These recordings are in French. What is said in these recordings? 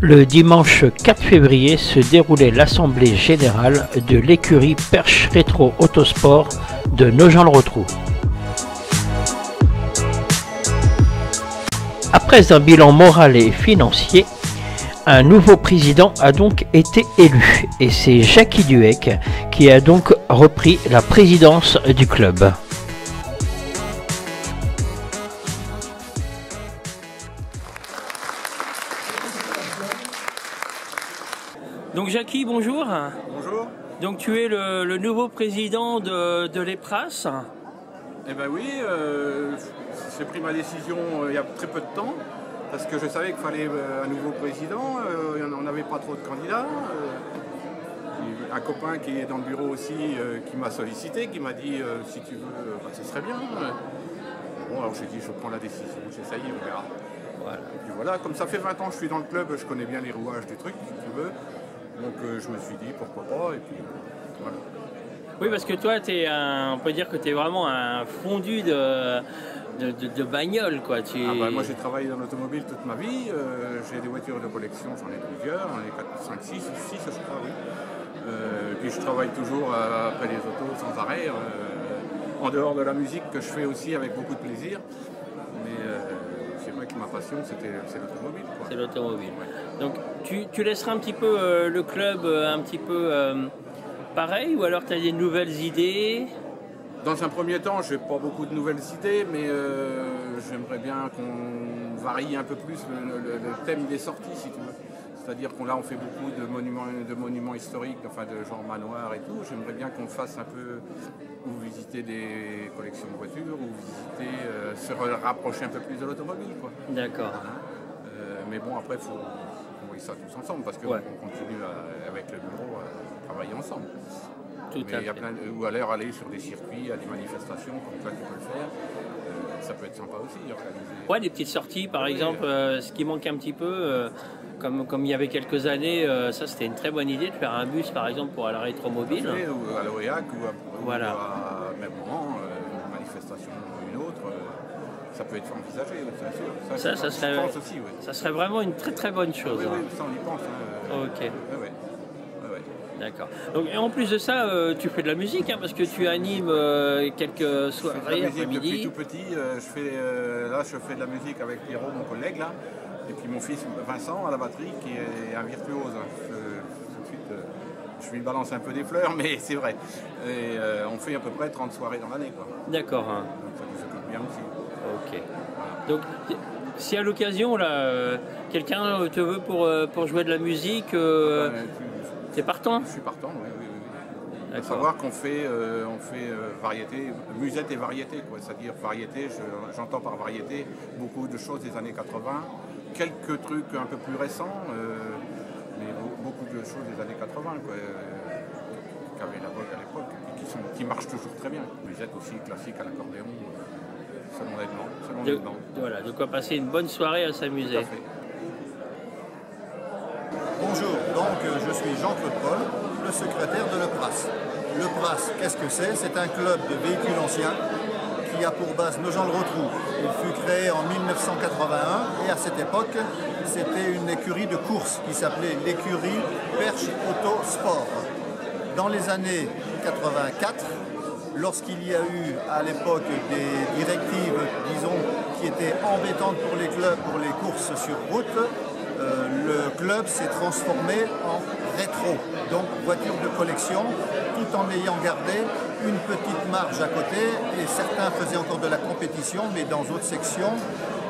Le dimanche 4 février se déroulait l'assemblée générale de l'écurie Perche Rétro Autosport de Nogent-le-Rotrou. Après un bilan moral et financier, un nouveau président a donc été élu et c'est Jackie Duhec qui a donc repris la présidence du club. Donc Jackie, bonjour. Bonjour. Donc tu es le nouveau président de l'EPRAS. Eh ben oui, j'ai pris ma décision il y a très peu de temps, parce que je savais qu'il fallait un nouveau président, on n'avait pas trop de candidats. Un copain qui est dans le bureau aussi qui m'a sollicité, qui m'a dit si tu veux, ce serait bien. Bon, alors j'ai dit je prends la décision, j'essaye, on verra. Voilà. Et puis voilà, comme ça fait 20 ans que je suis dans le club, je connais bien les rouages du truc, si tu veux. Donc je me suis dit pourquoi pas, et puis voilà. Oui, parce que toi, on peut dire que tu es vraiment un fondu de bagnole, quoi. Moi j'ai travaillé dans l'automobile toute ma vie, j'ai des voitures de collection, j'en ai plusieurs, j'en ai 4, 5, 6 je crois, oui. Puis je travaille toujours après les autos sans arrêt, en dehors de la musique que je fais aussi avec beaucoup de plaisir. Mais c'est vrai que ma passion c'est l'automobile. C'est l'automobile. Ouais. Donc tu laisseras un petit peu le club un petit peu pareil, ou alors tu as des nouvelles idées? Dans un premier temps, je n'ai pas beaucoup de nouvelles idées, mais j'aimerais bien qu'on varie un peu plus le thème des sorties, si tu veux. C'est-à-dire qu'on on fait beaucoup de monuments historiques, enfin de genre manoirs et tout. J'aimerais bien qu'on fasse un peu, ou visiter des collections de voitures, ou visiter, se rapprocher un peu plus de l'automobile, quoi. D'accord. Mais bon, après, il faut voir ça tous ensemble, parce qu'on continue avec le bureau à travailler ensemble. Mais il y a ou alors aller sur des circuits, à des manifestations, comme toi tu peux le faire, ça peut être sympa aussi. Organiser. Ouais, des petites sorties par exemple, ce qui manque un petit peu, comme il y avait quelques années, ça c'était une très bonne idée de faire un bus par exemple pour aller à la rétromobile. Ou à l'OEAC, ou à même moment, une manifestation ou une autre, ça peut être envisagé, bien sûr. Je pense aussi, ça serait vraiment une très très bonne chose. Oui, ça on y pense. Ok. D'accord. Donc, et en plus de ça, tu fais de la musique, hein, parce que tu animes quelques soirées après-midi. Depuis tout petit, je fais de la musique avec Pierrot, mon collègue, là, et puis mon fils Vincent à la batterie, qui est un virtuose. Tout de suite, je lui balance un peu des fleurs, mais c'est vrai. Et on fait à peu près 30 soirées dans l'année, quoi. D'accord. Hein. Donc ça nous occupe bien aussi. Ok. Donc, si à l'occasion, là, quelqu'un te veut pour jouer de la musique, t'es partant? Je suis partant, oui. Il faut savoir qu'on fait, variété, musette et variété, quoi. C'est-à-dire variété, j'entends par variété beaucoup de choses des années 80, quelques trucs un peu plus récents, mais beaucoup de choses des années 80, quoi, qu'avait la vogue à l'époque, et qui marchent toujours très bien. Musette aussi classique à l'accordéon, selon les demandes. Voilà, de quoi passer une bonne soirée à s'amuser. Tout à fait. Bonjour, donc je suis Jean-Claude Paul, le secrétaire de l'EPRAS. L'EPRAS, qu'est-ce que c'est? C'est un club de véhicules anciens qui a pour base Nogent-le-Rotrou. Il fut créé en 1981 et à cette époque, c'était une écurie de course qui s'appelait l'écurie Perche Autosport. Dans les années 84, lorsqu'il y a eu à l'époque des directives, disons, qui étaient embêtantes pour les clubs, pour les courses sur route, le club s'est transformé en rétro, donc voiture de collection, tout en ayant gardé une petite marge à côté, et certains faisaient encore de la compétition, mais dans d'autres sections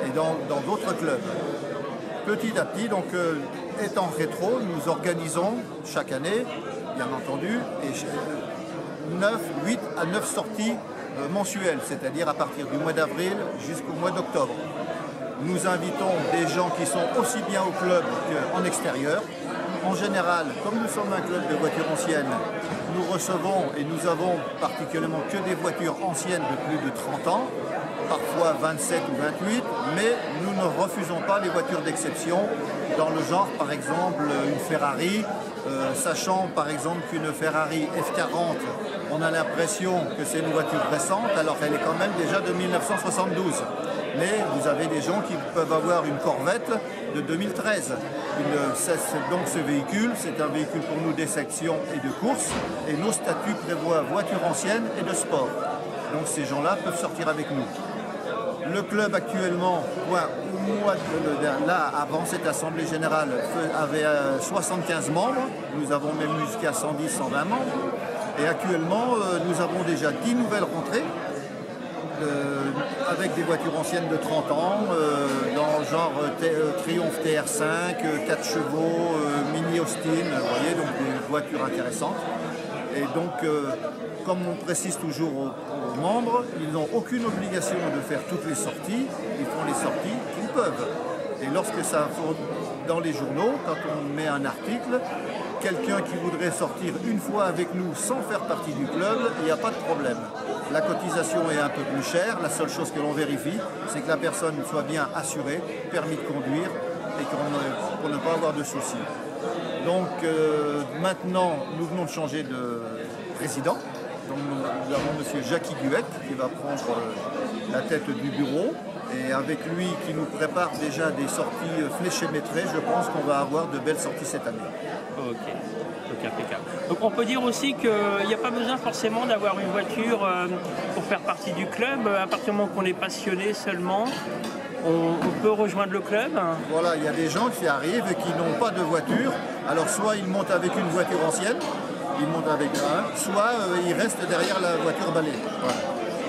et dans d'autres clubs. Petit à petit, donc, étant rétro, nous organisons chaque année, bien entendu, 8 à 9 sorties mensuelles, c'est-à-dire à partir du mois d'avril jusqu'au mois d'octobre. Nous invitons des gens qui sont aussi bien au club qu'en extérieur. En général, comme nous sommes un club de voitures anciennes, nous recevons et nous avons particulièrement que des voitures anciennes de plus de 30 ans, parfois 27 ou 28, mais nous ne refusons pas les voitures d'exception dans le genre, par exemple, une Ferrari, sachant par exemple qu'une Ferrari F40, on a l'impression que c'est une voiture récente, alors qu'elle est quand même déjà de 1972. Mais vous avez des gens qui peuvent avoir une Corvette de 2013. Donc ce véhicule, c'est un véhicule pour nous des sections et de course, et nos statuts prévoient voiture ancienne et de sport. Donc ces gens-là peuvent sortir avec nous. Le club actuellement, là, avant cette assemblée générale, avait 75 membres. Nous avons même jusqu'à 110, 120 membres. Et actuellement, nous avons déjà 10 nouvelles rentrées, avec des voitures anciennes de 30 ans, dans le genre Triumph TR5, 4 chevaux, Mini Austin, vous voyez, donc des voitures intéressantes. Et donc, comme on précise toujours aux membres, ils n'ont aucune obligation de faire toutes les sorties, ils font les sorties qu'ils peuvent. Et lorsque ça faut dans les journaux, quand on met un article, quelqu'un qui voudrait sortir une fois avec nous sans faire partie du club, il n'y a pas de problème. La cotisation est un peu plus chère, la seule chose que l'on vérifie, c'est que la personne soit bien assurée, permis de conduire, et pour ne pas avoir de soucis. Donc maintenant, nous venons de changer de président. Donc, nous avons M. Jackie Duette qui va prendre la tête du bureau. Et avec lui qui nous prépare déjà des sorties fléchémétrées, je pense qu'on va avoir de belles sorties cette année. Ok, impeccable. Donc on peut dire aussi qu'il n'y a pas besoin forcément d'avoir une voiture pour faire partie du club. À partir du moment qu'on est passionné seulement, on peut rejoindre le club. Voilà, il y a des gens qui arrivent et qui n'ont pas de voiture. Alors soit ils montent avec une voiture ancienne, ils montent avec un, soit ils restent derrière la voiture balai. Voilà.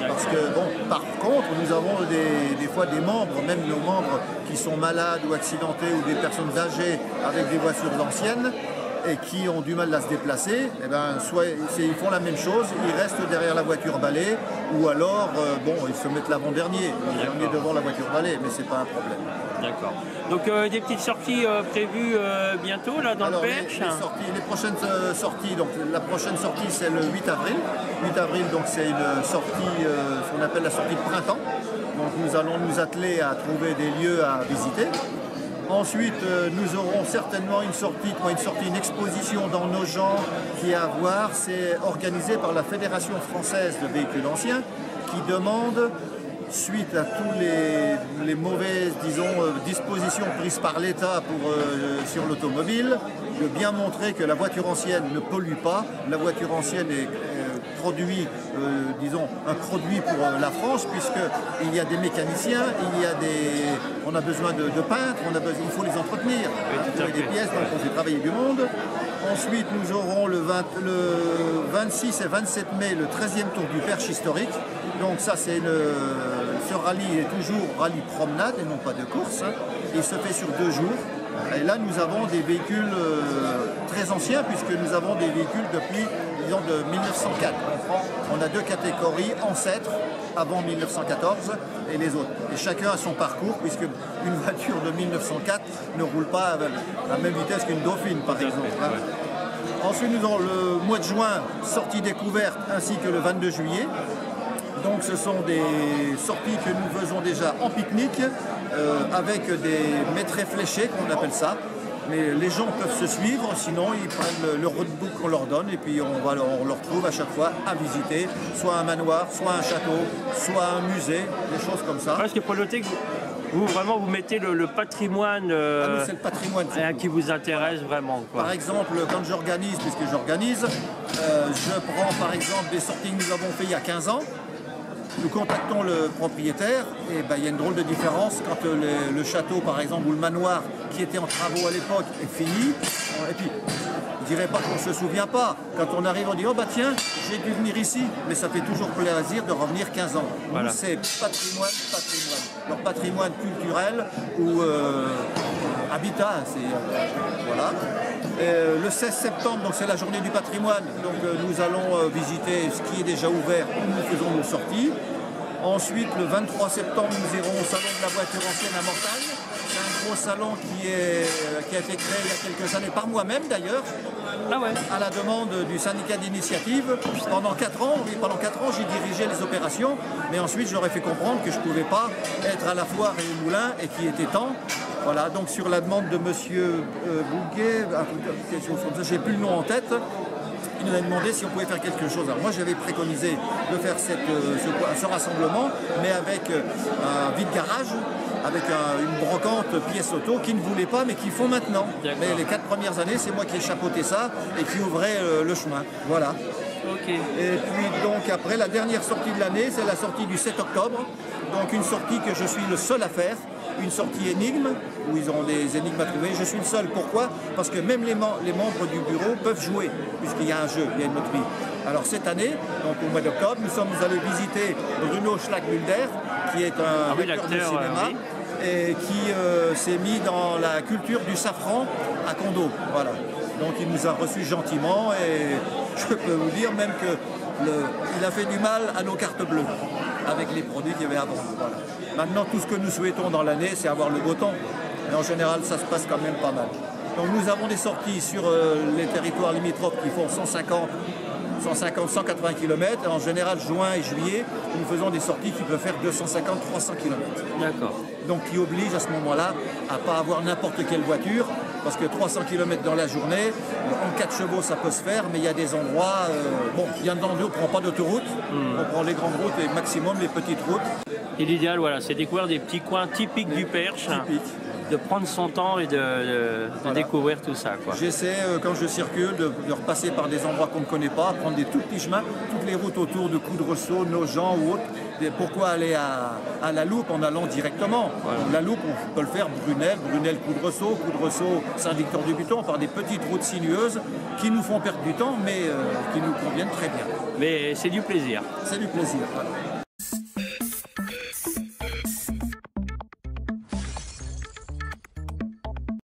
Parce que, bon, par contre, nous avons des fois des membres, même nos membres qui sont malades ou accidentés ou des personnes âgées avec des voitures anciennes et qui ont du mal à se déplacer, eh ben, soit ils font la même chose, ils restent derrière la voiture balai ou alors, bon, ils se mettent l'avant-dernier, devant la voiture balai, mais c'est pas un problème. D'accord. Donc des petites sorties prévues bientôt là dans le Perche. Les prochaines sorties, donc la prochaine sortie c'est le 8 avril. 8 avril donc c'est une sortie, ce qu'on appelle la sortie de printemps. Donc nous allons nous atteler à trouver des lieux à visiter. Ensuite nous aurons certainement une exposition dans nos gens qui est à voir. C'est organisé par la Fédération française de véhicules anciens qui demande, suite à tous les mauvaises, disons, dispositions prises par l'État sur l'automobile, de bien montrer que la voiture ancienne ne pollue pas. La voiture ancienne est produit, disons, un produit pour la France, puisqu'il y a des mécaniciens, on a besoin de peintres, il faut les entretenir, des pièces, donc on fait travailler du monde. Ensuite, nous aurons le 26 et 27 mai le 13e tour du Perche historique. Donc ça, ce rallye est toujours rallye promenade et non pas de course. Il se fait sur 2 jours. Et là, nous avons des véhicules très anciens, puisque nous avons des véhicules depuis, disons, de 1904. On a 2 catégories, ancêtres, avant 1914, et les autres. Et chacun a son parcours, puisque une voiture de 1904 ne roule pas à la même vitesse qu'une Dauphine, par exemple. Ensuite, nous avons le mois de juin, sortie découverte, ainsi que le 22 juillet. Donc ce sont des sorties que nous faisons déjà en pique-nique, avec des maîtres fléchés, qu'on appelle ça. Mais les gens peuvent se suivre, sinon ils prennent le roadbook qu'on leur donne et puis on leur trouve à chaque fois à visiter, soit un manoir, soit un château, soit un musée, des choses comme ça. Parce qu'il faut noter que vous mettez le patrimoine, c'est le patrimoine qui vous intéresse vraiment, quoi. Par exemple, quand j'organise, puisque j'organise, je prends par exemple des sorties que nous avons fait il y a 15 ans. Nous contactons le propriétaire et il y a une drôle de différence quand le château par exemple ou le manoir qui était en travaux à l'époque est fini. Et puis, je dirais pas qu'on ne se souvient pas. Quand on arrive, on dit « Oh bah tiens, j'ai dû venir ici ». Mais ça fait toujours plaisir de revenir 15 ans. Voilà. Nous, c'est patrimoine. Leur patrimoine culturel ou habitat. Voilà. Le 16 septembre, donc c'est la journée du patrimoine. Donc nous allons visiter ce qui est déjà ouvert où nous faisons nos sorties. Ensuite, le 23 septembre, nous irons au Salon de la voiture ancienne à Mortagne. C'est un gros salon qui a été créé il y a quelques années, par moi-même d'ailleurs, à la demande du syndicat d'initiative. Pendant 4 ans, j'ai dirigé les opérations, mais ensuite j'aurais fait comprendre que je ne pouvais pas être à la foire et au moulin et qu'il était temps. Voilà, donc sur la demande de M. Bouguet, quelque chose comme ça, je n'ai plus le nom en tête, il nous a demandé si on pouvait faire quelque chose. Alors moi j'avais préconisé de faire ce rassemblement, mais avec un vide-garage, avec une brocante pièce auto qui ne voulait pas, mais qui font maintenant. Mais les 4 premières années, c'est moi qui ai chapeauté ça et qui ouvrait le chemin. Voilà. Okay. Et puis donc après, la dernière sortie de l'année, c'est la sortie du 7 octobre. Donc une sortie que je suis le seul à faire. Une sortie énigme, où ils ont des énigmes à trouver. Je suis le seul. Pourquoi? Parce que même les membres du bureau peuvent jouer, puisqu'il y a un jeu, il y a une loterie. Alors cette année, donc au mois d'octobre, nous sommes allés visiter Bruno Schlagmulder, qui est un acteur de cinéma, et qui s'est mis dans la culture du safran à Condo. Voilà. Donc il nous a reçus gentiment, et je peux vous dire même qu'il a fait du mal à nos cartes bleues, avec les produits qu'il y avait avant. Voilà. Maintenant, tout ce que nous souhaitons dans l'année, c'est avoir le beau temps. Et en général, ça se passe quand même pas mal. Donc nous avons des sorties sur les territoires limitrophes qui font 150, 180 km. En général, juin et juillet, nous faisons des sorties qui peuvent faire 250, 300 km. D'accord. Donc qui oblige à ce moment-là à ne pas avoir n'importe quelle voiture, parce que 300 km dans la journée, en 4 chevaux ça peut se faire, mais il y a des endroits, bon, bien entendu on ne prend pas d'autoroute, on prend les grandes routes et maximum les petites routes. Et l'idéal, voilà, c'est découvrir des petits coins typiques du Perche. Typique. De prendre son temps et de voilà, découvrir tout ça. J'essaie, quand je circule, de repasser par des endroits qu'on ne connaît pas, prendre des tout petits chemins, toutes les routes autour de Coudreceau, Nogent ou autres. Pourquoi aller à la Loupe en allant directement? Voilà. La Loupe, on peut le faire Brunel, Coudreceau, Saint-Victor-du-Buton, par des petites routes sinueuses qui nous font perdre du temps, mais qui nous conviennent très bien. Mais c'est du plaisir. C'est du plaisir, voilà.